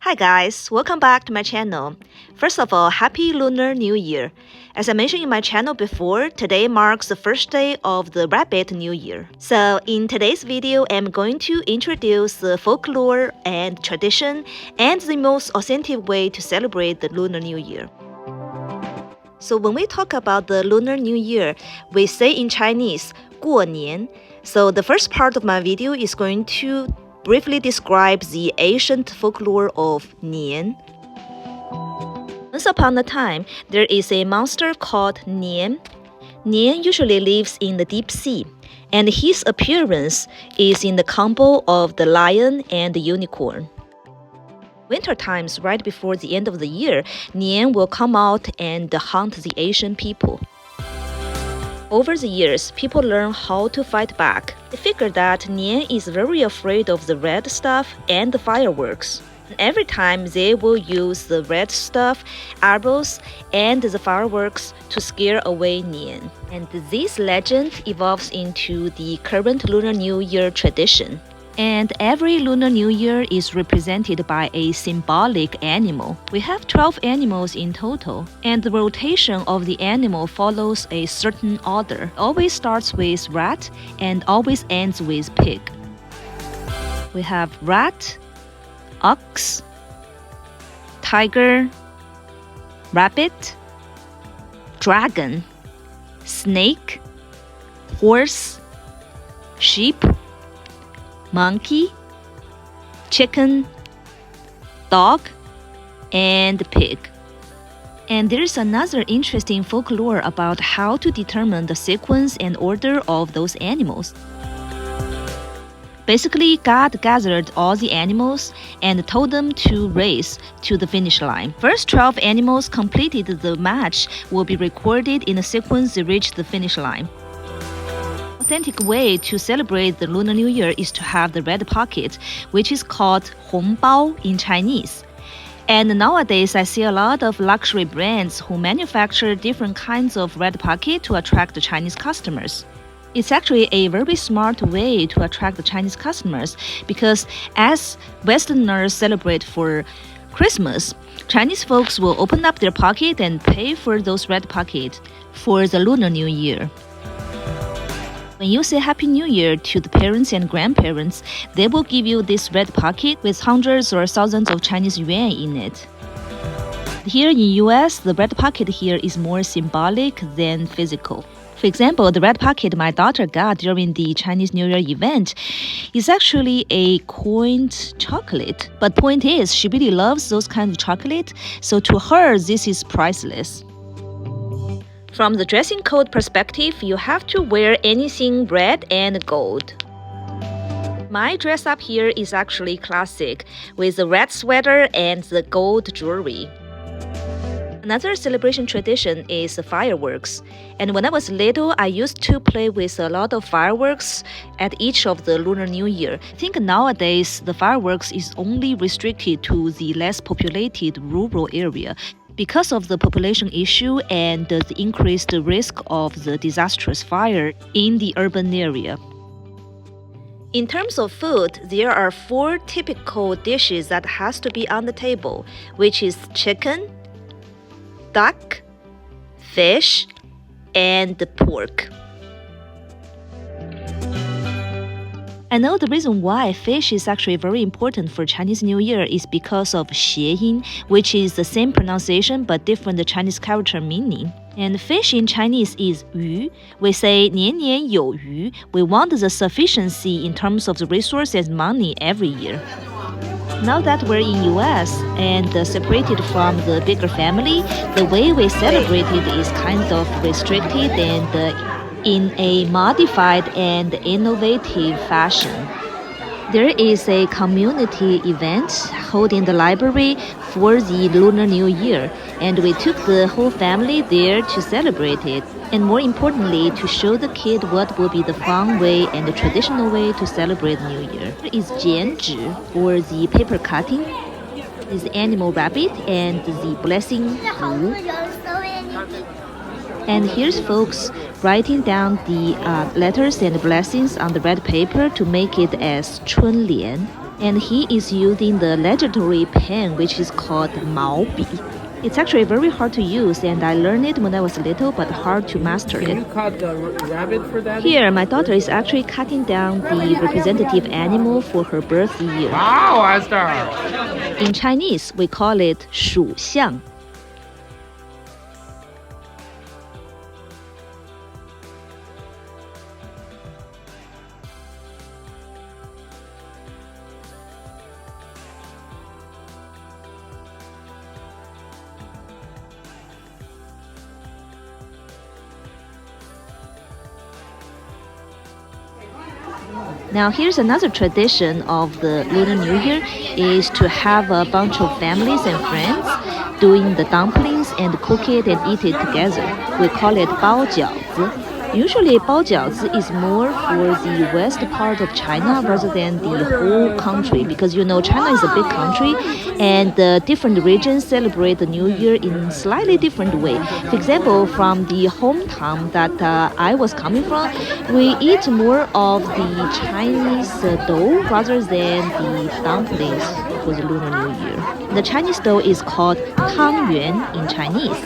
Hi guys, welcome back to my channel. First of all, Happy Lunar New Year. As I mentioned in my channel before, today marks the first day of the Rabbit New Year. So in today's video, I'm going to introduce the folklore and tradition and the most authentic way to celebrate the Lunar New Year. So when we talk about the Lunar New Year, we say in Chinese, 过年. So the first part of my video is going to briefly describe the ancient folklore of Nian. Once upon a time, there is a monster called Nian. Nian usually lives in the deep sea, and his appearance is in the combo of the lion and the unicorn. Winter times, right before the end of the year, Nian will come out and hunt the Asian people. Over the years, people learn how to fight back. They figure that Nian is very afraid of the red stuff and the fireworks. Every time they will use the red stuff, arrows, and the fireworks to scare away Nian. And this legend evolves into the current Lunar New Year tradition. And every Lunar New Year is represented by a symbolic animal. We have 12 animals in total, and the rotation of the animal follows a certain order. It always starts with rat and always ends with pig. We have rat, ox, tiger, rabbit, dragon, snake, horse, sheep, monkey, chicken, dog, and pig. And there's another interesting folklore about how to determine the sequence and order of those animals. Basically, God gathered all the animals and told them to race to the finish line. First 12 animals completed the match will be recorded in the sequence they reach the finish line. Authentic way to celebrate the Lunar New Year is to have the red pocket, which is called 红包 in Chinese. And nowadays, I see a lot of luxury brands who manufacture different kinds of red pocket to attract the Chinese customers. It's actually a very smart way to attract the Chinese customers because as Westerners celebrate for Christmas, Chinese folks will open up their pocket and pay for those red pocket for the Lunar New Year. When you say Happy New Year to the parents and grandparents, they will give you this red pocket with hundreds or thousands of Chinese yuan in it. Here in US, the red pocket here is more symbolic than physical. For example, the red pocket my daughter got during the Chinese New Year event is actually a coined chocolate. But point is, she really loves those kinds of chocolate, so to her, this is priceless. From the dressing code perspective, you have to wear anything red and gold. My dress up here is actually classic, with the red sweater and the gold jewelry. Another celebration tradition is the fireworks. And when I was little, I used to play with a lot of fireworks at each of the Lunar New Year. I think nowadays, the fireworks is only restricted to the less populated rural area, because of the population issue and the increased risk of the disastrous fire in the urban area. In terms of food, there are 4 typical dishes that has to be on the table, which is chicken, duck, fish, and pork. I know the reason why fish is actually very important for Chinese New Year is because of 谐音, which is the same pronunciation but different Chinese character meaning. And fish in Chinese is 鱼. We say 年年有余. We want the sufficiency in terms of the resources and money every year. Now that we're in US and separated from the bigger family, the way we celebrate it is kind of restricted and in a modified and innovative fashion. There is a community event held in the library for the Lunar New Year, and we took the whole family there to celebrate it, and more importantly, to show the kid what will be the fun way and the traditional way to celebrate New Year. There is 剪纸, or the paper cutting, is the animal rabbit, and the blessing 符. And here's folks writing down the letters and blessings on the red paper to make it as 春联. And he is using the legendary pen which is called Maobi. It's actually very hard to use, and I learned it when I was little, but hard to master Can it. you cut the rabbit for that? Here, my daughter is actually cutting down the representative animal for her birth year. Wow, Esther! In Chinese, we call it 属相. Now here's another tradition of the Lunar New Year is to have a bunch of families and friends doing the dumplings and cook it and eat it together. We call it 包饺子. Usually 包饺子 is more for the west part of China rather than the whole country, because you know China is a big country and the different regions celebrate the New Year in slightly different way. For example, from the hometown that I was coming from, we eat more of the Chinese dough rather than the dumplings for the Lunar New Year. The Chinese dough is called 汤圆 in Chinese,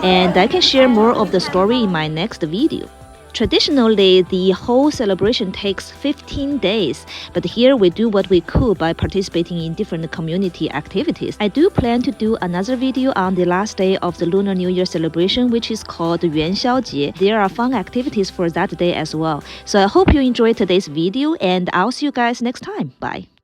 and I can share more of the story in my next video. Traditionally, the whole celebration takes 15 days, but here we do what we could by participating in different community activities. I do plan to do another video on the last day of the Lunar New Year celebration, which is called 元宵节. There are fun activities for that day as well. So I hope you enjoyed today's video, and I'll see you guys next time. Bye.